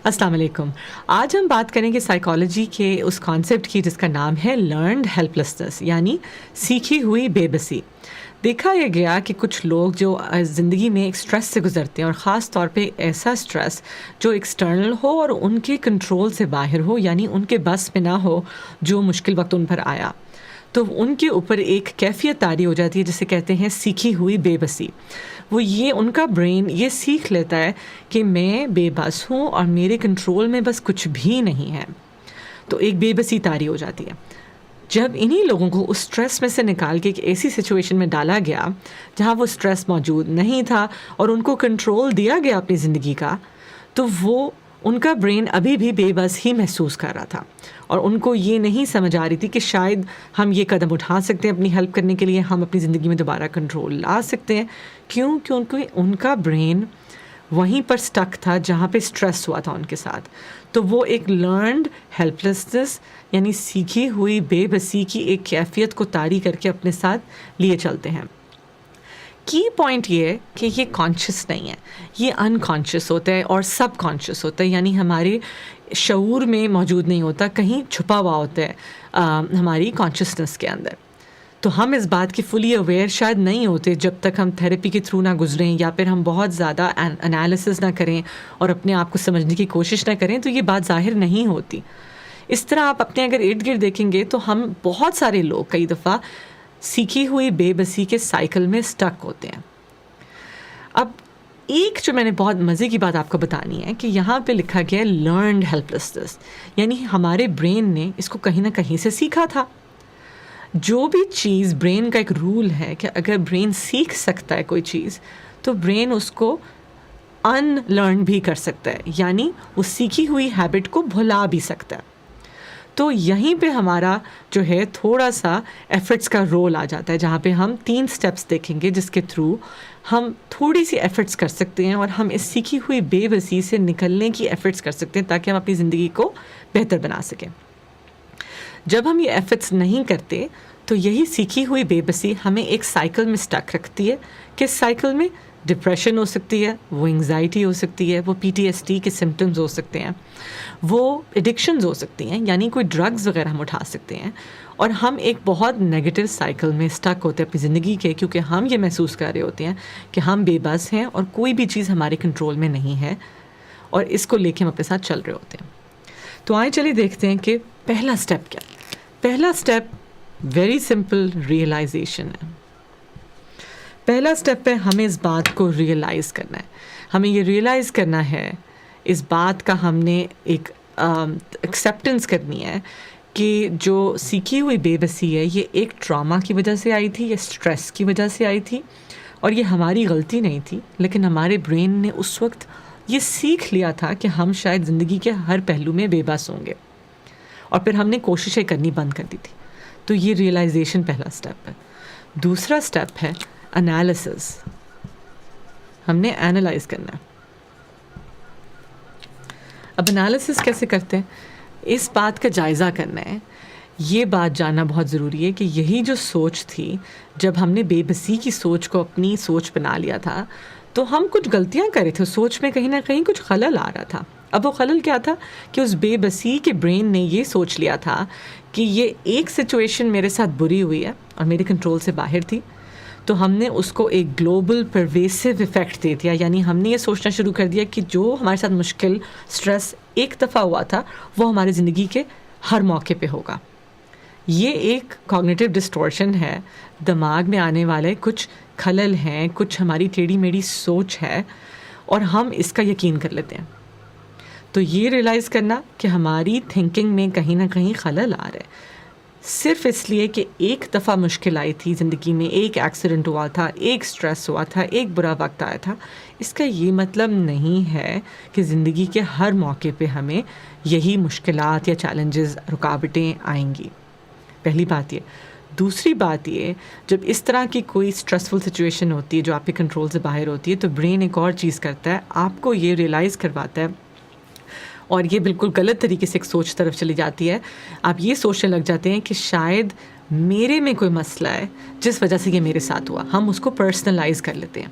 السلام علیکم. آج ہم بات کریں گے سائیکالوجی کے اس کانسیپٹ کی جس کا نام ہے لرنڈ ہیلپلیسنس، یعنی سیکھی ہوئی بے بسی. دیکھا یہ گیا کہ کچھ لوگ جو زندگی میں ایک سٹریس سے گزرتے ہیں، اور خاص طور پہ ایسا سٹریس جو ایکسٹرنل ہو اور ان کے کنٹرول سے باہر ہو، یعنی ان کے بس میں نہ ہو، جو مشکل وقت ان پر آیا، تو ان کے اوپر ایک کیفیت طاری ہو جاتی ہے جسے کہتے ہیں سیکھی ہوئی بے بسی. وہ یہ ان کا برین یہ سیکھ لیتا ہے کہ میں بے بس ہوں اور میرے کنٹرول میں بس کچھ بھی نہیں ہے. تو ایک بے بسی طاری ہو جاتی ہے. جب انہی لوگوں کو اس سٹریس میں سے نکال کے ایک ایسی سچویشن میں ڈالا گیا جہاں وہ سٹریس موجود نہیں تھا اور ان کو کنٹرول دیا گیا اپنی زندگی کا، تو وہ ان کا برین ابھی بھی بے بس ہی محسوس کر رہا تھا، اور ان کو یہ نہیں سمجھ آ رہی تھی کہ شاید ہم یہ قدم اٹھا سکتے ہیں اپنی ہیلپ کرنے کے لیے، ہم اپنی زندگی میں دوبارہ کنٹرول لا سکتے ہیں. کیوں؟ کیونکہ ان کا برین وہیں پر سٹک تھا جہاں پہ سٹریس ہوا تھا ان کے ساتھ. تو وہ ایک لرنڈ ہیلپلیسنس یعنی سیکھی ہوئی بے بسی کی ایک کیفیت کو طاری کر کے اپنے ساتھ لیے چلتے ہیں. کی پوائنٹ یہ ہے کہ یہ کانشیس نہیں ہے، یہ انکانشیس ہوتا ہے اور سب کانشیس ہوتا ہے، یعنی ہمارے شعور میں موجود نہیں ہوتا، کہیں چھپا ہوا ہوتا ہے ہماری کانشیسنس کے اندر. تو ہم اس بات کی فلی اویئر شاید نہیں ہوتے جب تک ہم تھیراپی کے تھرو نہ گزریں، یا پھر ہم بہت زیادہ انالیسس نہ کریں اور اپنے آپ کو سمجھنے کی کوشش نہ کریں، تو یہ بات ظاہر نہیں ہوتی. اس طرح آپ اپنے اگر ارد گرد دیکھیں گے تو ہم بہت سارے لوگ کئی دفعہ سیکھی ہوئی بے بسی کے سائیکل میں سٹک ہوتے ہیں. اب ایک جو میں نے بہت مزے کی بات آپ کو بتانی ہے کہ یہاں پہ لکھا گیا ہے لرنڈ ہیلپلیسنس، یعنی ہمارے برین نے اس کو کہیں نہ کہیں سے سیکھا تھا. جو بھی چیز برین کا ایک رول ہے کہ اگر برین سیکھ سکتا ہے کوئی چیز، تو برین اس کو ان لرن بھی کر سکتا ہے، یعنی وہ سیکھی ہوئی ہیبٹ کو بھلا بھی سکتا ہے. تو یہیں پہ ہمارا جو ہے تھوڑا سا ایفرٹس کا رول آ جاتا ہے، جہاں پہ ہم 3 سٹیپس دیکھیں گے جس کے تھرو ہم تھوڑی سی ایفرٹس کر سکتے ہیں اور ہم اس سیکھی ہوئی بے بسی سے نکلنے کی ایفرٹس کر سکتے ہیں تاکہ ہم اپنی زندگی کو بہتر بنا سکیں. جب ہم یہ ایفرٹس نہیں کرتے تو یہی سیکھی ہوئی بے بسی ہمیں ایک سائیکل میں سٹک رکھتی ہے. کس سائیکل میں؟ ڈپریشن ہو سکتی ہے، وہ انگزائٹی ہو سکتی ہے، وہ PTSD کے سمٹمز ہو سکتے ہیں، وہ ایڈکشنز ہو سکتی ہیں، یعنی کوئی ڈرگز وغیرہ ہم اٹھا سکتے ہیں، اور ہم ایک بہت نیگیٹو سائیکل میں سٹک ہوتے ہیں اپنی زندگی کے، کیونکہ ہم یہ محسوس کر رہے ہوتے ہیں کہ ہم بے بس ہیں اور کوئی بھی چیز ہمارے کنٹرول میں نہیں ہے، اور اس کو لے کے ہم اپنے ساتھ چل رہے ہوتے ہیں. تو آئیں چلیے دیکھتے ہیں کہ پہلا سٹیپ کیا ہے. پہلا سٹیپ ویری سمپل ریئلائزیشن ہے. پہلا سٹیپ ہے ہمیں اس بات کو ریئلائز کرنا ہے. ہمیں یہ ریئلائز کرنا ہے، اس بات کا ہم نے ایک ایکسیپٹنس کرنی ہے کہ جو سیکھی ہوئی بے بسی ہے یہ ایک ٹراما کی وجہ سے آئی تھی، یا اسٹریس کی وجہ سے آئی تھی، اور یہ ہماری غلطی نہیں تھی، لیکن ہمارے برین نے اس وقت یہ سیکھ لیا تھا کہ ہم شاید زندگی کے ہر پہلو میں بے بس ہوں گے، اور پھر ہم نے کوششیں کرنی بند کر دی تھی. تو یہ ریئلائزیشن پہلا سٹیپ ہے. دوسرا سٹیپ ہے انالیسس. ہم نے اینالائز کرنا ہے. اب انالیسس کیسے کرتے ہیں؟ اس بات کا جائزہ کرنا ہے. یہ بات جاننا بہت ضروری ہے کہ یہی جو سوچ تھی، جب ہم نے بے بسی کی سوچ کو اپنی سوچ بنا لیا تھا تو ہم کچھ غلطیاں کر رہے تھے، سوچ میں کہیں نہ کہیں کچھ خلل آ رہا تھا. اب وہ خلل کیا تھا کہ اس بے بسی کے برین نے یہ سوچ لیا تھا کہ یہ ایک سچویشن میرے ساتھ بری ہوئی ہے اور میرے کنٹرول سے باہر تھی، تو ہم نے اس کو ایک گلوبل پرویسو ایفیکٹ دے دیا. یعنی ہم نے یہ سوچنا شروع کر دیا کہ جو ہمارے ساتھ مشکل سٹریس ایک دفعہ ہوا تھا وہ ہماری زندگی کے ہر موقع پہ ہوگا. یہ ایک کوگنیٹو ڈسٹورشن ہے، دماغ میں آنے والے کچھ خلل ہیں، کچھ ہماری ٹیڑھی میڑھی سوچ ہے، اور ہم اس کا یقین کر لیتے ہیں. تو یہ ریئلائز کرنا کہ ہماری تھنکنگ میں کہیں نہ کہیں خلل آ رہا ہے، صرف اس لیے کہ ایک دفعہ مشکل آئی تھی زندگی میں، ایک ایکسیڈنٹ ہوا تھا، ایک سٹریس ہوا تھا، ایک برا وقت آیا تھا، اس کا یہ مطلب نہیں ہے کہ زندگی کے ہر موقع پہ ہمیں یہی مشکلات یا چیلنجز، رکاوٹیں آئیں گی. پہلی بات یہ. دوسری بات یہ، جب اس طرح کی کوئی اسٹریسفل سچویشن ہوتی ہے جو آپ کے کنٹرول سے باہر ہوتی ہے، تو برین ایک اور چیز کرتا ہے، آپ کو یہ ریئلائز کرواتا ہے، اور یہ بالکل غلط طریقے سے ایک سوچ طرف چلی جاتی ہے. آپ یہ سوچنے لگ جاتے ہیں کہ شاید میرے میں کوئی مسئلہ ہے جس وجہ سے یہ میرے ساتھ ہوا. ہم اس کو پرسنلائز کر لیتے ہیں.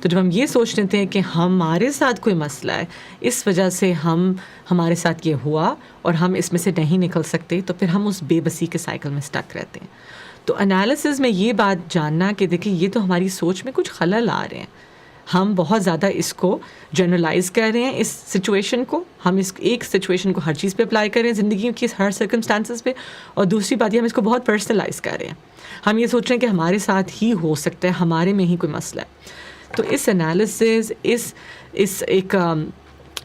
تو جب ہم یہ سوچ لیتے ہیں کہ ہمارے ساتھ کوئی مسئلہ ہے, اس وجہ سے ہمارے ساتھ یہ ہوا اور ہم اس میں سے نہیں نکل سکتے, تو پھر ہم اس بے بسی کے سائیکل میں اسٹک رہتے ہیں. تو انالیسز میں یہ بات جاننا کہ دیکھیں یہ تو ہماری سوچ میں کچھ خلل آ رہے ہیں, ہم بہت زیادہ اس کو جنرلائز کر رہے ہیں اس سچویشن کو, ہم اس ایک سچویشن کو ہر چیز پہ اپلائی کر رہے ہیں زندگی کی ہر سرکمسٹانسز پہ, اور دوسری بات یہ ہم اس کو بہت پرسنلائز کر رہے ہیں. ہم یہ سوچ رہے ہیں کہ ہمارے ساتھ ہی ہو سکتا ہے, ہمارے میں ہی کوئی مسئلہ ہے. تو اس انالیسز, اس ایک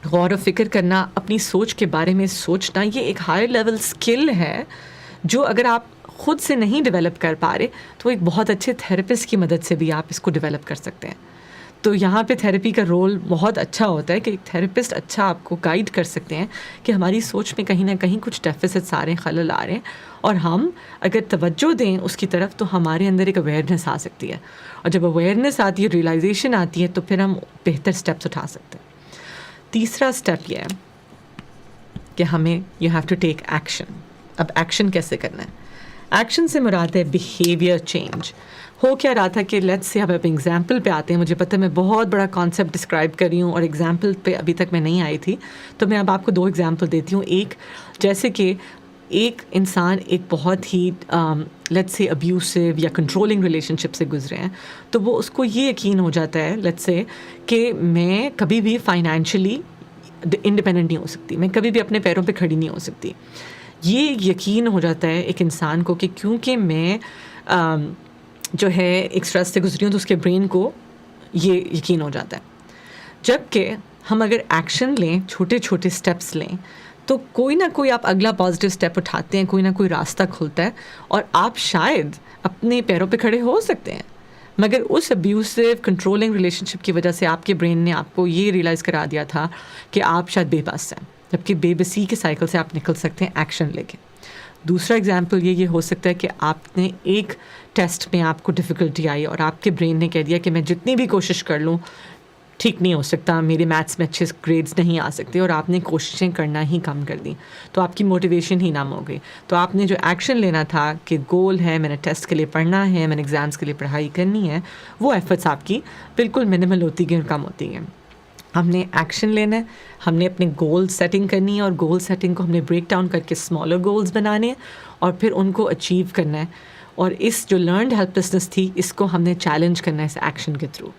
غور و فکر کرنا, اپنی سوچ کے بارے میں سوچنا, یہ ایک ہائر لیول اسکل ہے جو اگر آپ خود سے نہیں ڈیولپ کر پا رہے تو ایک بہت اچھے تھراپسٹ کی مدد سے بھی آپ اس کو ڈیولپ کر سکتے ہیں. تو یہاں پہ تھیراپی کا رول بہت اچھا ہوتا ہے کہ ایک تھراپسٹ اچھا آپ کو گائیڈ کر سکتے ہیں کہ ہماری سوچ میں کہیں نہ کہیں کچھ ڈیفیسٹس آ رہے ہیں, خلل آ رہے ہیں, اور ہم اگر توجہ دیں اس کی طرف تو ہمارے اندر ایک اویئرنیس آ سکتی ہے, اور جب اویئرنیس آتی ہے, ریئلائزیشن آتی ہے, تو پھر ہم بہتر اسٹیپس اٹھا سکتے ہیں. تیسرا اسٹیپ یہ ہے کہ ہمیں you have to take action. اب ایکشن کیسے کرنا ہے؟ ایکشن سے مراد ہے بیہیویئر چینج. ہو کیا رہا تھا کہ لیٹس سے اب ایگزامپل پہ آتے ہیں. مجھے پتہ ہے میں بہت بڑا کانسیپٹ ڈسکرائب کر رہی ہوں اور ایگزامپل پہ ابھی تک میں نہیں آئی تھی, تو میں اب آپ کو 2 ایگزامپل دیتی ہوں. ایک جیسے کہ ایک انسان ایک بہت ہی لیٹس سے ابیوسو یا کنٹرولنگ ریلیشن شپ سے گزرے ہیں, تو وہ اس کو یہ یقین ہو جاتا ہے لیٹس سے کہ میں کبھی بھی فائنینشلی انڈیپینڈنٹ نہیں ہو سکتی, میں کبھی بھی اپنے پیروں پہ کھڑی نہیں ہو سکتی. یہ یقین ہو جاتا ہے ایک انسان کو کہ کیونکہ میں جو ہے ایک اسٹریس سے گزری ہوں, تو اس کے برین کو یہ یقین ہو جاتا ہے. جبکہ ہم اگر ایکشن لیں, چھوٹے چھوٹے اسٹیپس لیں, تو کوئی نہ کوئی آپ اگلا پازیٹیو اسٹیپ اٹھاتے ہیں, کوئی نہ کوئی راستہ کھلتا ہے, اور آپ شاید اپنے پیروں پہ کھڑے ہو سکتے ہیں. مگر اس ابیوسو کنٹرولنگ ریلیشن شپ کی وجہ سے آپ کے برین نے آپ کو یہ ریئلائز کرا دیا تھا کہ آپ شاید بے بس ہیں, جبکہ بے بسی کے سائیکل سے آپ نکل سکتے ہیں ایکشن لے کے. دوسرا ایگزامپل یہ ہو سکتا ہے کہ آپ نے ایک ٹیسٹ میں آپ کو ڈفیکلٹی آئی اور آپ کے برین نے کہہ دیا کہ میں جتنی بھی کوشش کر لوں ٹھیک نہیں ہو سکتا, میرے میتھس میں اچھے گریڈز نہیں آ سکتے, اور آپ نے کوششیں کرنا ہی کم کر دیں, تو آپ کی موٹیویشن ہی نام ہو گئی. تو آپ نے جو ایکشن لینا تھا کہ گول ہے, میں نے ٹیسٹ کے لیے پڑھنا ہے, میں نے ایگزامس کے لیے پڑھائی کرنی ہے, وہ ایفرٹس آپ کی بالکل منیمل ہوتی گئی اور کم ہوتی گئیں. ہم نے ایکشن لینا ہے, ہم نے اپنے گول سیٹنگ کرنی ہے, اور گول سیٹنگ کو ہم نے بریک ڈاؤن کر کے اسمالر گولز بنانے ہیں اور پھر ان کو اچیو کرنا ہے. اور اس جو لرنڈ ہیلپلیسنس تھی, اس کو ہم نے چیلنج کرنا ہے اس ایکشن کے تھرو.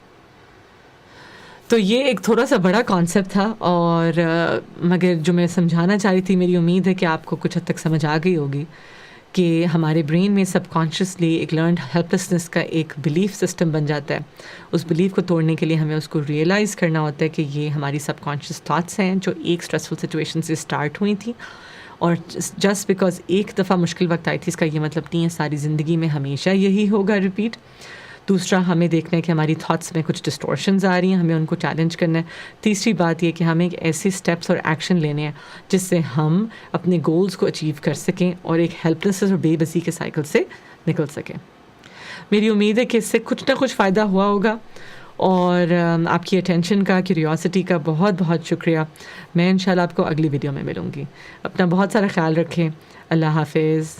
تو یہ ایک تھوڑا سا بڑا کانسیپٹ تھا, اور مگر جو میں سمجھانا چاہ رہی تھی, میری امید ہے کہ آپ کو کچھ حد تک سمجھ آ گئی ہوگی کہ ہمارے برین میں سب کانشیسلی ایک لرنڈ ہیلپلیسنس کا ایک بلیف سسٹم بن جاتا ہے. اس بلیف کو توڑنے کے لیے ہمیں اس کو ریئلائز کرنا ہوتا ہے کہ یہ ہماری سب کانشیس تھاٹس ہیں جو ایک اسٹریسفل سچویشن سے اسٹارٹ ہوئی تھیں, اور جسٹ بیکاز ایک دفعہ مشکل وقت آئی تھی اس کا یہ مطلب نہیں ہے ساری زندگی میں ہمیشہ یہی ہوگا ریپیٹ. دوسرا, ہمیں دیکھنا ہے کہ ہماری تھاٹس میں کچھ ڈسٹورشنز آ رہی ہیں, ہمیں ان کو چیلنج کرنا ہے. تیسری بات یہ کہ ہمیں ایسے اسٹیپس اور ایکشن لینے ہیں جس سے ہم اپنے گولز کو اچیو کر سکیں اور ایک ہیلپلیسنس اور بے بسی کے سائیکل سے نکل سکیں. میری امید ہے کہ اس سے کچھ نہ کچھ فائدہ ہوا ہوگا, اور آپ کی اٹینشن کا, کیوریوسٹی کا بہت بہت شکریہ. میں انشاءاللہ آپ کو اگلی ویڈیو میں ملوں گی. اپنا بہت سارا خیال رکھیں. اللہ حافظ.